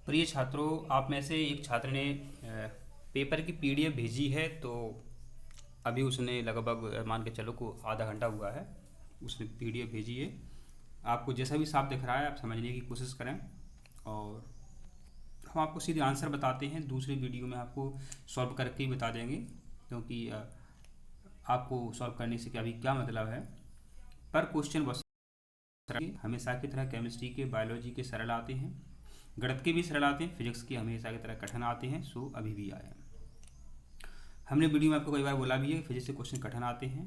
प्रिय छात्रों, आप में से एक छात्र ने पेपर की पीडीएफ भेजी है। तो अभी उसने लगभग मान के चलो को आधा घंटा हुआ है, उसने पीडीएफ भेजी है। आपको जैसा भी साफ दिख रहा है आप समझने की कोशिश करें, और हम आपको सीधे आंसर बताते हैं। दूसरी वीडियो में आपको सॉल्व करके ही बता देंगे, क्योंकि आपको सॉल्व करने से अभी क्या मतलब है। पर क्वेश्चन बहुत हमेशा की तरह केमिस्ट्री के, बायोलॉजी के सरल आते हैं, गणित के भी सरल आते हैं, फिजिक्स के हमेशा की तरह कठिन आते हैं। सो अभी भी आए हैं। हमने वीडियो में आपको कई बार बोला भी है फिजिक्स के क्वेश्चन कठिन आते हैं।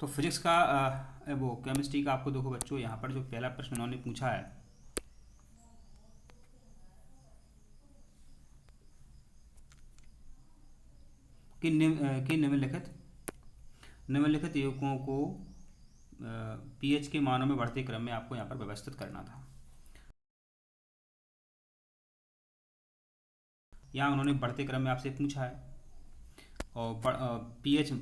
तो फिजिक्स का वो केमिस्ट्री का आपको देखो बच्चों, यहाँ पर जो पहला प्रश्न उन्होंने पूछा है कि निम्नलिखित यौगिकों को पीएच के मानों में बढ़ते क्रम में आपको यहाँ पर व्यवस्थित करना था। यहाँ उन्होंने बढ़ते क्रम में आपसे पूछा है, और पीएच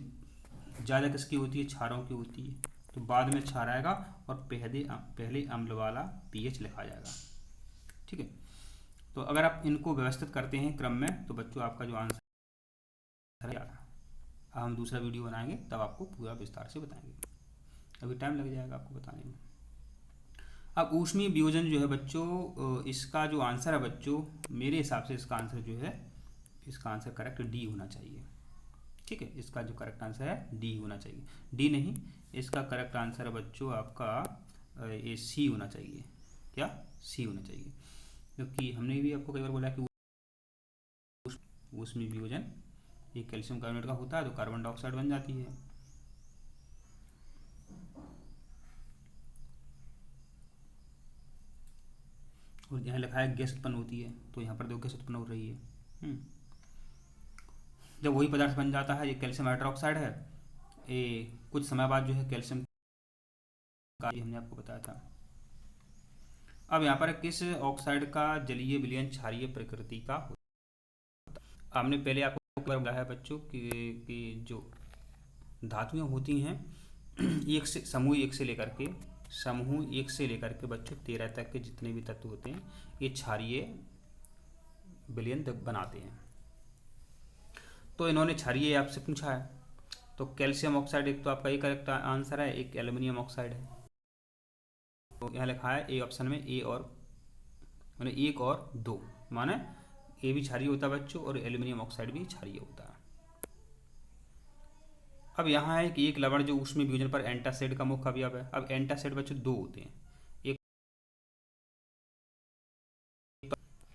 ज़्यादा किसकी होती है? क्षारों की होती है। तो बाद में क्षार आएगा और पहले अम्ल वाला पीएच लिखा जाएगा। ठीक है, तो अगर आप इनको व्यवस्थित करते हैं क्रम में तो बच्चों आपका जो आंसर है, हम दूसरा वीडियो बनाएंगे तब आपको पूरा विस्तार से बताएंगे, अभी टाइम लग जाएगा आपको बताने में। अब ऊष्मीय वियोजन जो है बच्चों, इसका जो आंसर है बच्चों, मेरे हिसाब से इसका आंसर जो है, इसका आंसर करेक्ट डी होना चाहिए। ठीक है, इसका जो करेक्ट आंसर है डी होना चाहिए। डी नहीं, इसका करेक्ट आंसर है बच्चों आपका ये सी होना चाहिए। क्या? सी होना चाहिए, क्योंकि हमने भी आपको कई बार बोला कि ऊष्मीय वियोजन ये कैल्शियम कार्बोनेट का होता है तो कार्बन डाइऑक्साइड बन जाती है। और यहाँ लिखा है गैस उत्पन्न होती है, तो यहाँ पर देखो गैस उत्पन्न हो रही है। जब वही पदार्थ बन जाता है, ये कैल्शियम हाइड्रोक्साइड है, ये कुछ समय बाद जो है कैल्शियम का, हमने आपको बताया था। अब यहाँ पर किस ऑक्साइड का जलीय विलयन क्षारीय प्रकृति का होता है? हमने पहले आपको बोला है बच्चों कि जो धातुएं होती हैं एक से समूह एक से लेकर के बच्चों 13 तक के जितने भी तत्व होते हैं ये क्षारीय विलयन बनाते हैं। तो इन्होंने क्षारीय आपसे पूछा है, तो कैल्शियम ऑक्साइड एक तो आपका ये करेक्ट आंसर है, एक एल्युमिनियम ऑक्साइड है। तो यहाँ लिखा है ए ऑप्शन में ए और माने 1 और 2, माने ए भी क्षारीय होता है बच्चों और एल्युमिनियम ऑक्साइड भी क्षारीय होता है। अब यहाँ है कि एक लवण जो ऊष्मीय वियोजन पर एंटासिड का मुख्य अवयव है। अब एंटासिड बच्चों 2 होते हैं,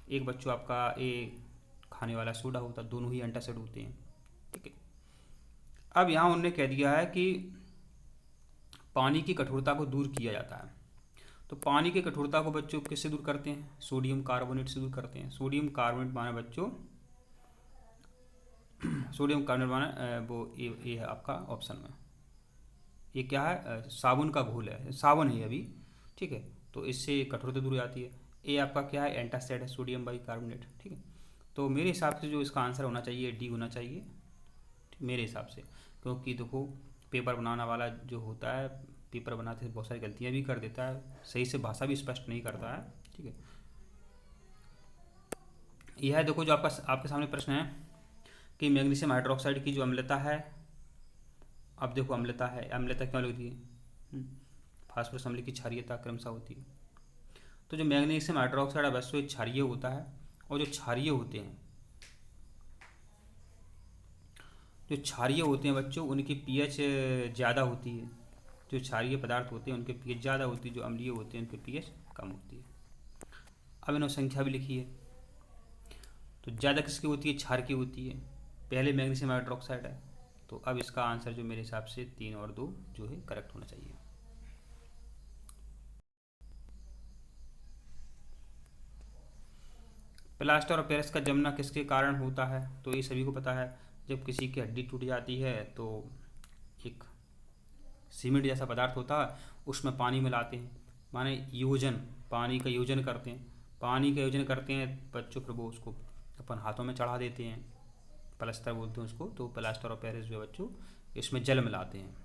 एक बच्चों आपका ए खाने वाला सोडा होता है, दोनों ही एंटासिड होते हैं। ठीक है, अब यहाँ उन्होंने कह दिया है कि पानी की कठोरता को दूर किया जाता है। तो पानी की कठोरता को बच्चों किससे दूर करते हैं? सोडियम कार्बोनेट से दूर करते हैं। सोडियम कार्बोनेट माना बच्चों सोडियम कार्बोनेट माना वो ये है आपका ऑप्शन में। ये क्या है? साबुन का घोल है, साबुन है अभी। ठीक है, तो इससे कठोरता दूर हो जाती है। ये आपका क्या है? एंटासिड है, सोडियम बाई कार्बोनेट। ठीक है, तो मेरे हिसाब से जो इसका आंसर होना चाहिए डी होना चाहिए मेरे हिसाब से, क्योंकि देखो पेपर बनाने वाला जो होता है, पेपर बनाते बहुत सारी गलतियाँ भी कर देता है, सही से भाषा भी स्पष्ट नहीं करता है। ठीक है, यह है देखो जो आपके सामने प्रश्न है कि मैग्नीशियम हाइड्रोक्साइड की जो अम्लता है, अब देखो अम्लता है, अम्लता क्यों लगती है? फास्फोरस अम्ल की क्षारीयता क्रमशः होती है। तो जो मैग्नीशियम हाइड्रोक्साइड है वैसे क्षारीय होता है, और जो क्षारीय होते हैं बच्चों उनकी पीएच ज़्यादा होती है। जो क्षारीय पदार्थ होते हैं उनके पीएच ज़्यादा होती है, जो अम्लीय होते हैं उनके पीएच कम होती है। अब इन्होंने संख्या भी लिखी है, तो ज़्यादा किसकी होती है? क्षार की होती है। पहले मैग्नीशियम हाइड्रोक्साइड है, तो अब इसका आंसर जो मेरे हिसाब से 3 और 2 जो है करेक्ट होना चाहिए। प्लास्टर और पेरिस का जमना किसके कारण होता है? तो ये सभी को पता है, जब किसी की हड्डी टूट जाती है तो एक सीमेंट जैसा पदार्थ होता है, उसमें पानी मिलाते हैं, माने योजन, पानी का योजन करते हैं। पानी का योजन करते हैं बच्चों, फिर वो उसको अपन हाथों में चढ़ा देते हैं, प्लास्टर बोलते हैं उसको। तो प्लास्टर और पेरिस जो है बच्चों इसमें जल मिलाते हैं।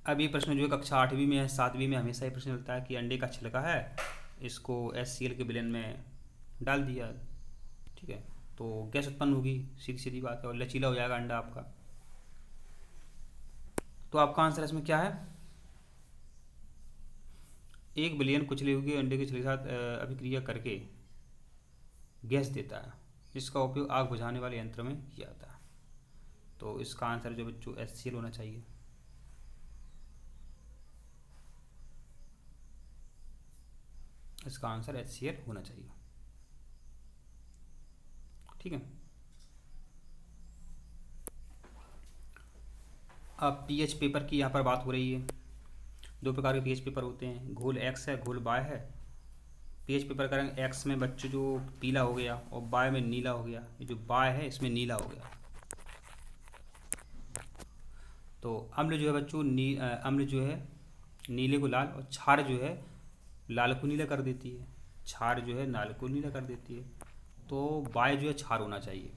अब ये प्रश्न जो है कक्षा 8वीं में है 7वीं में हमेशा ये प्रश्न मिलता है कि अंडे का छिलका है, इसको HCl के विलयन में डाल दिया, ठीक है, तो गैस उत्पन्न होगी, सीधी सीधी बात है, और लचीला हो जाएगा अंडा आपका। तो आपका आंसर इसमें क्या है? 1 बिलियन कुचले हुए अंडे के छिलके के साथ अभिक्रिया करके गैस देता है, जिसका उपयोग आग बुझाने वाले यंत्र में किया जाता है। तो इसका आंसर जो बच्चों HCl होना चाहिए। इसका आंसर HCl होना चाहिए, ठीक है। अब पीएच पेपर की यहाँ पर बात हो रही है। 2 प्रकार के पीएच पेपर होते हैं, घोल X है, घोल Y है। पीएच पेपर का रंग X में बच्चों जो पीला हो गया और Y में नीला हो गया, ये जो Y है इसमें नीला हो गया। तो अम्ल जो है बच्चों अम्ल जो है नीले को लाल, और क्षार जो है लाल को नीला कर देती है, क्षार जो है लाल को नीला कर देती है। तो Y जो है क्षार होना चाहिए,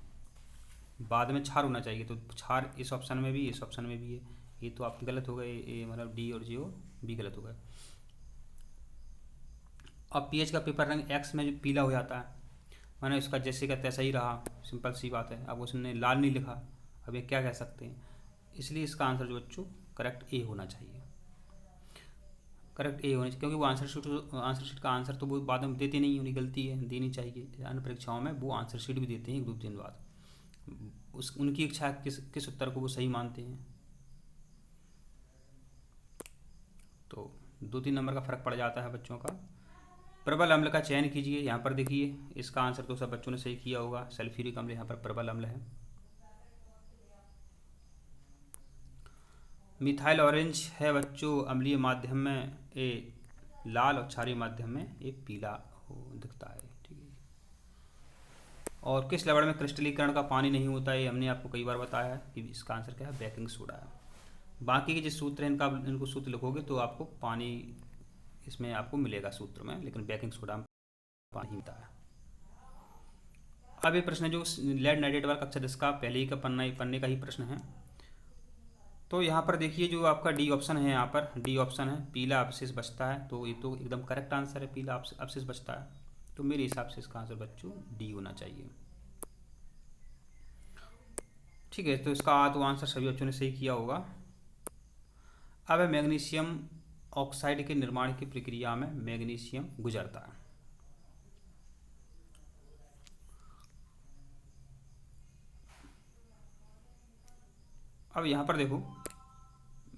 बाद में क्षार होना चाहिए। तो क्षार इस ऑप्शन में भी, इस ऑप्शन में भी है। ये तो आपके गलत हो गए, ये मतलब डी और जी और बी गलत हो गए। अब पीएच का पेपर रंग X में जो पीला हो जाता है, माने इसका जैसे का तैसा ही रहा, सिंपल सी बात है। अब उसने लाल नहीं लिखा, अब ये क्या कह सकते हैं, इसलिए इसका आंसर जो बच्चों करेक्ट ए होना चाहिए, करेक्ट ए होना चाहिए, क्योंकि वो आंसर शीट का आंसर तो वो बाद में देते नहीं, उन्हें गलती है, देनी चाहिए। अन्य परीक्षाओं में वो आंसर शीट भी देते हैं 1-2 दिन बाद, उनकी इच्छा किस उत्तर को वो सही मानते हैं। तो 2-3 नंबर का फर्क पड़ जाता है बच्चों का। प्रबल अम्ल का चयन कीजिए। यहाँ पर देखिए इसका आंसर तो सब बच्चों ने सही किया होगा, सल्फ्यूरिक अम्ल यहाँ पर प्रबल अम्ल है। मिथाइल ऑरेंज है बच्चों अम्लीय माध्यम में ये लाल और क्षारीय माध्यम में ये पीला दिखता है, ठीक है। और किस लवण में क्रिस्टलीकरण का पानी नहीं होता है, हमने आपको कई बार बताया है कि इसका आंसर क्या है, बेकिंग सोडा है। बाकी के जो सूत्र हैं इनको सूत्र लिखोगे तो आपको पानी इसमें आपको मिलेगा सूत्र में, लेकिन बेकिंग सोडा में पानी मिलता है। अब ये प्रश्न जो लेड नाइट्रेट वाला कक्षा 10 का पहले ही का पन्ने का ही प्रश्न है। तो यहाँ पर देखिए जो आपका डी ऑप्शन है, यहाँ पर डी ऑप्शन है, पीला अवशेष बचता है, तो ये तो एकदम करेक्ट आंसर है, पीला अवशेष बचता है। तो मेरे हिसाब से इसका आंसर बच्चों डी होना चाहिए, ठीक है। तो इसका तो आंसर सभी बच्चों ने सही किया होगा। अब मैग्नीशियम ऑक्साइड के निर्माण की प्रक्रिया में मैग्नीशियम गुजरता है। अब यहाँ पर देखो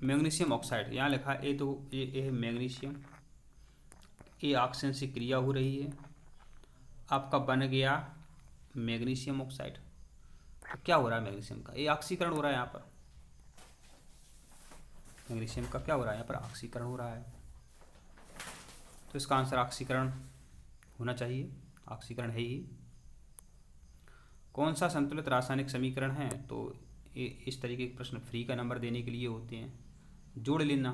मैग्नीशियम ऑक्साइड यहाँ लिखा है, तो ये है मैग्नीशियम, ये ऑक्सीजन से क्रिया हो रही है, आपका बन गया मैग्नीशियम ऑक्साइड। तो क्या हो रहा है मैग्नीशियम का, ये ऑक्सीकरण हो रहा है। यहाँ पर मैग्नीशियम का क्या हो रहा है, यहाँ पर ऑक्सीकरण हो रहा है। तो इसका आंसर ऑक्सीकरण होना चाहिए, ऑक्सीकरण है ही। कौन सा संतुलित रासायनिक समीकरण है, तो ये इस तरीके के प्रश्न फ्री का नंबर देने के लिए होते हैं। जोड़ लेना,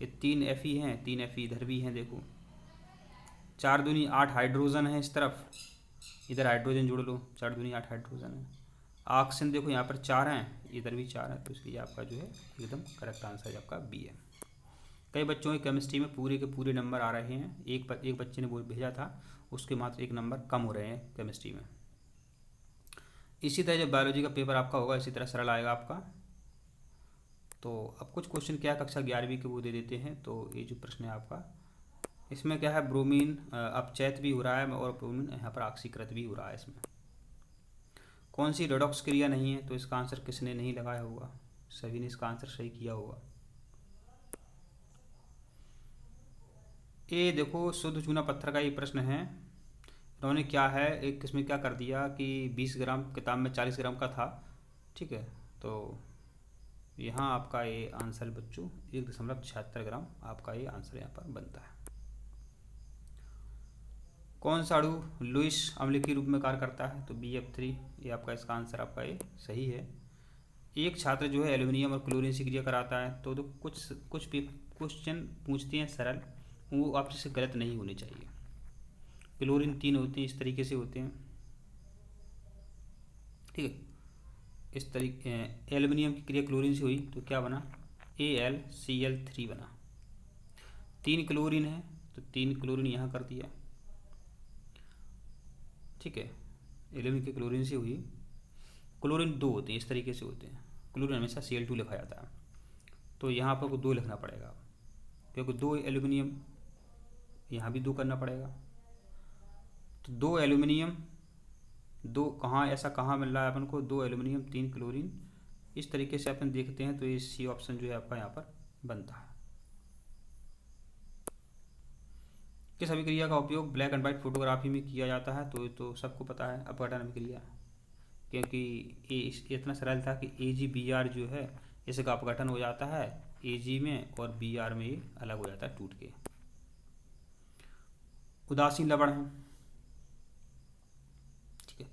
ये 3 Fe हैं, 3 Fe इधर भी हैं, देखो 4 दूनी 8 हाइड्रोजन है इस तरफ, इधर हाइड्रोजन जोड़ लो, 4 दूनी 8 हाइड्रोजन है। ऑक्सीजन देखो यहाँ पर 4 हैं, इधर भी 4 हैं, तो इसलिए आपका जो है एकदम करेक्ट आंसर आपका बी है। कई बच्चों की केमिस्ट्री में पूरे के पूरे नंबर आ रहे हैं, एक बच्चे ने वो भेजा था, उसके मात्र 1 नंबर कम हो रहे हैं केमिस्ट्री में। इसी तरह जब बायोलॉजी का पेपर आपका होगा इसी तरह सरल आएगा आपका। तो अब कुछ क्वेश्चन क्या कक्षा 11वीं के वो दे देते हैं। तो ये जो प्रश्न है आपका, इसमें क्या है, ब्रोमीन अपचयित भी हो रहा है और ब्रोमीन यहाँ पर ऑक्सीकृत भी हो रहा है। इसमें कौन सी रेडॉक्स क्रिया नहीं है, तो इसका आंसर किसने नहीं लगाया होगा, सभी ने इसका आंसर सही किया होगा। ये देखो शुद्ध चूना पत्थर का ये प्रश्न है, इन्होंने क्या है एक किस्म क्या कर दिया कि 20 ग्राम, किताब में 40 ग्राम का था, ठीक है। तो यहाँ आपका ये आंसर बच्चों 1.76 ग्राम आपका ये आंसर यहाँ पर बनता है। कौन सा अणु लुईस अम्ल के रूप में कार्य करता है, तो BF3, ये आपका इसका आंसर आपका ये सही है। एक छात्र जो है एल्यूमिनियम और क्लोरीन से क्रिया कराता है, तो कुछ क्वेश्चन पूछते हैं सरल, वो आपसे गलत नहीं होने चाहिए। क्लोरीन 3 होते हैं, इस तरीके से होते हैं, ठीक है। इस तरीके एल्यूमिनियम की क्रिया क्लोरीन से हुई तो क्या बना, AlCl3 बना। 3 क्लोरीन है तो 3 क्लोरीन यहाँ कर दिया, ठीक है, एल्यूमिनियम के क्लोरीन से हुई। क्लोरीन 2 होते हैं, इस तरीके से होते हैं, क्लोरीन हमेशा Cl2 लिखा जाता है, तो यहाँ पर 2 लिखना पड़ेगा क्योंकि 2 एल्यूमिनियम, यहाँ भी 2 करना पड़ेगा। तो 2 एल्यूमिनियम, 2 कहाँ, ऐसा कहाँ मिल रहा है अपन को, 2 एल्यूमिनियम 3 क्लोरीन, इस तरीके से अपन देखते हैं तो ये सी ऑप्शन जो है आपका यहाँ पर बनता है। किस अभिक्रिया का उपयोग ब्लैक एंड वाइट फोटोग्राफी में किया जाता है, तो सबको पता है, अपघटन अभिक्रिया, क्योंकि ये इतना सरल था कि AgBr जो है इसका अपघटन हो जाता है Ag में और Br में ये अलग हो जाता है टूट के। उदासीन लवण है, ठीक है,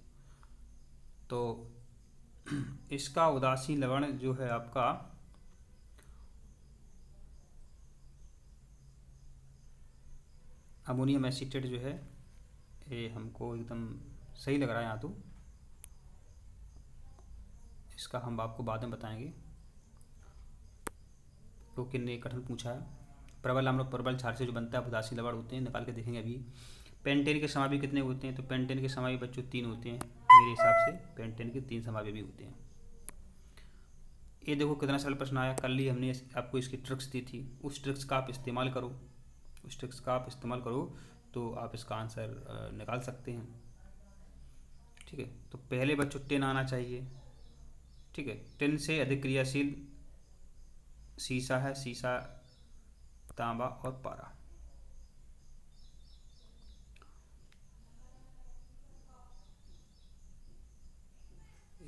तो इसका उदासीन लवण जो है आपका अमोनियम एसीटेट जो है, ये हमको एकदम सही लग रहा है यहाँ, तो इसका हम आपको बाद में बताएंगे क्योंकि ने कठिन पूछा है। प्रबल अम्ल और प्रबल क्षार से जो बनता है उदासीन लवण होते हैं, निकाल के देखेंगे अभी। पेंटेन के समावि कितने होते हैं, तो पेंटेन के समावि बच्चों 3 होते हैं, मेरे हिसाब से पेंटेन के 3 समावि भी होते हैं। ये देखो कितना सरल प्रश्न आया, कल ही हमने आपको इसकी ट्रिक्स दी थी, उस ट्रिक्स का आप इस्तेमाल करो, उस ट्रिक्स का आप इस्तेमाल करो तो आप इसका आंसर निकाल सकते हैं, ठीक है। तो पहले बच्चों 10 आना चाहिए, ठीक है। 10 से अधिक क्रियाशील सीसा है, सीसा, तांबा और पारा।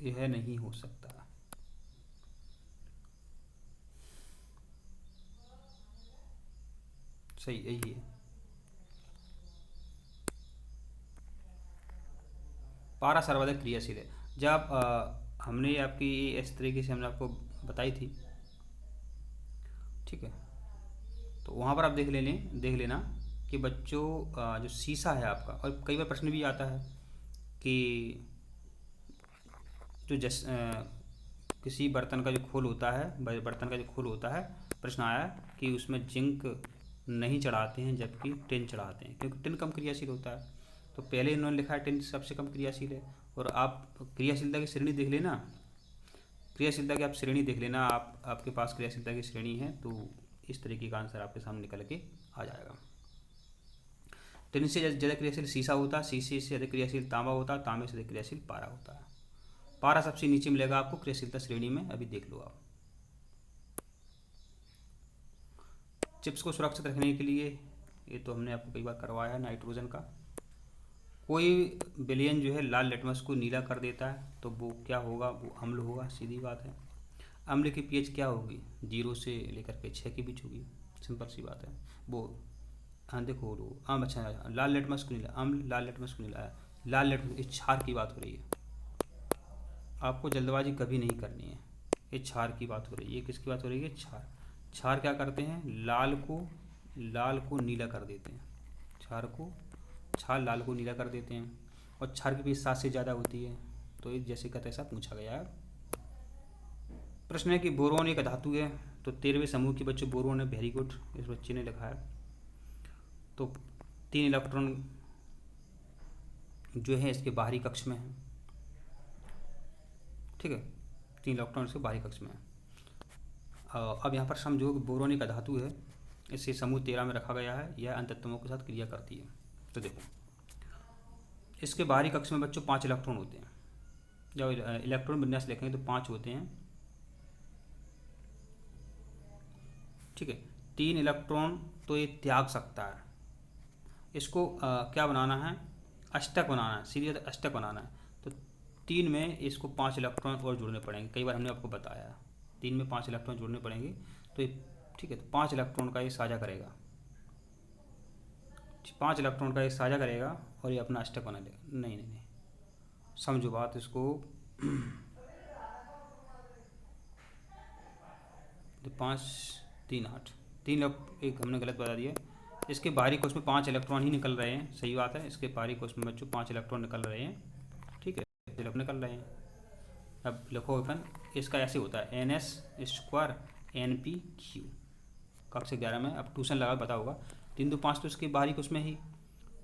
यह नहीं हो सकता, सही यही है, पारा सर्वाधिक क्रियाशील है। जब हमने आपकी इस तरीके से हमने आपको बताई थी, ठीक है, तो वहाँ पर आप देख लेना कि बच्चों जो सीसा है आपका, और कई बार प्रश्न भी आता है कि जो किसी बर्तन का जो खोल होता है, प्रश्न आया कि उसमें जिंक नहीं चढ़ाते हैं जबकि टिन चढ़ाते हैं, क्योंकि टिन कम क्रियाशील होता है। तो पहले इन्होंने लिखा है टिन सबसे कम क्रियाशील है, और आप क्रियाशीलता की श्रेणी देख लेना, क्रियाशीलता की आप श्रेणी देख लेना, आपके पास क्रियाशीलता की श्रेणी है तो इस तरीके का आंसर आपके सामने निकल के आ जाएगा। टिन से ज़्यादा क्रियाशील सीसा होता है, सीसे से अधिक क्रियाशील तांबा होता है, तांबे से अधिक क्रियाशील पारा होता है। पारा सबसे नीचे मिलेगा आपको क्रियाशीलता श्रेणी में, अभी देख लो आप। चिप्स को सुरक्षित रखने के लिए, ये तो हमने आपको कई बार करवाया है, नाइट्रोजन का, कोई विलयन जो है लाल लिटमस को नीला कर देता है तो वो क्या होगा, वो अम्ल होगा, सीधी बात है। अम्ल की पीएच क्या होगी, 0 से लेकर के 6 के बीच होगी, सिंपल सी बात है वो। हाँ देखो लो अच्छा, लाल लिटमस को नीला, अम्ल लाल लिटमस को नीला, लाल लिटमस, इस क्षार की बात हो रही है, आपको जल्दबाजी कभी नहीं करनी है, ये क्षार की बात हो रही है। ये किसकी बात हो रही है, क्षार। क्षार क्या करते हैं, लाल को नीला कर देते हैं, क्षार लाल को नीला कर देते हैं, और क्षार की भी 7 से ज़्यादा होती है, तो ये जैसे का तैसा पूछा गया है। प्रश्न है कि बोरोन एक धातु है, तो 13वें समूह के बच्चे बोरोन है, वेरी गुड, इस बच्चे ने लिखा है। तो 3 इलेक्ट्रॉन जो है इसके बाहरी कक्ष में है, ठीक है, 3 इलेक्ट्रॉन इसके बाहरी कक्ष में है। अब यहाँ पर समझो बोरोन एक धातु है, इसे समूह 13 में रखा गया है, यह अन्य तत्वों के साथ क्रिया करती है। तो देखो इसके बाहरी कक्ष में बच्चों 5 इलेक्ट्रॉन होते हैं, जब इलेक्ट्रॉन विन्यास लिखेंगे तो 5 होते हैं, ठीक है। 3 इलेक्ट्रॉन तो ये त्याग सकता है, इसको क्या बनाना है, अष्टक बनाना है, सीधे अष्टक बनाना है, तो 3 में इसको 5 इलेक्ट्रॉन और जोड़ने पड़ेंगे, कई बार हमने आपको बताया 3 में 5 इलेक्ट्रॉन जोड़ने पड़ेंगे, तो ये ठीक है, तो 5 इलेक्ट्रॉन का ये साझा करेगा, 5 इलेक्ट्रॉन का ये साझा करेगा और ये अपना अष्टक बना लेगा। नहीं समझो बात इसको, तो 5 3 8 3 एक हमने गलत बता दिया, इसके बाहरी कोश में 5 इलेक्ट्रॉन ही निकल रहे हैं, सही बात है, इसके बाहरी कोश में बच्चों 5 इलेक्ट्रॉन निकल रहे हैं, ठीक है, निकल रहे हैं। अब लिखो अपन, इसका ऐसे होता है NS² NPQ कक्षा 11 में। अब ट्यूशन लगा पता होगा 3 2 5 तो इसके बाहरी उसमें ही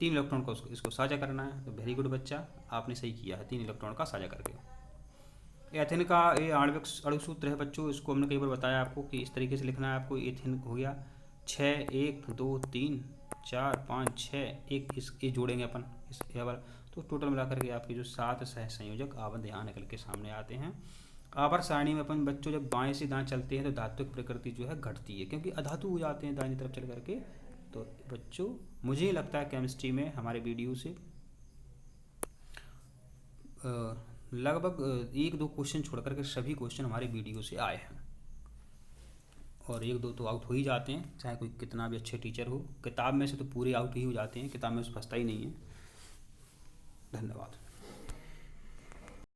3 इलेक्ट्रॉन का इसको साझा करना है। तो वेरी गुड बच्चा, आपने सही किया है 3 इलेक्ट्रॉन का साझा करके। एथेन का ये आणविक अणु सूत्र है बच्चों, इसको हमने कई बार बताया आपको कि इस तरीके से लिखना है आपको। एथेन हो गया 6 1 2 3 4 5 6 1, ये जोड़ेंगे अपन इस वाला, तो टोटल मिलाकर के आपके जो 7 सह संयोजक आवर्त यहाँ निकल के सामने आते हैं। आवर्त सारणी में अपन बच्चों जब बाएं से दाएं चलते हैं तो धातु की प्रकृति जो है घटती है, क्योंकि अधातु हो जाते हैं दाहिनी तरफ चल करके। तो बच्चों मुझे लगता है केमिस्ट्री में हमारे वीडियो से लगभग 1-2 क्वेश्चन छोड़ करके सभी क्वेश्चन हमारे वीडियो से आए हैं, और 1-2 तो आउट हो ही जाते हैं, चाहे कोई कितना भी अच्छे टीचर हो। किताब में से तो पूरे आउट ही हो जाते हैं, किताब में से फंसता ही नहीं है। धन्यवाद।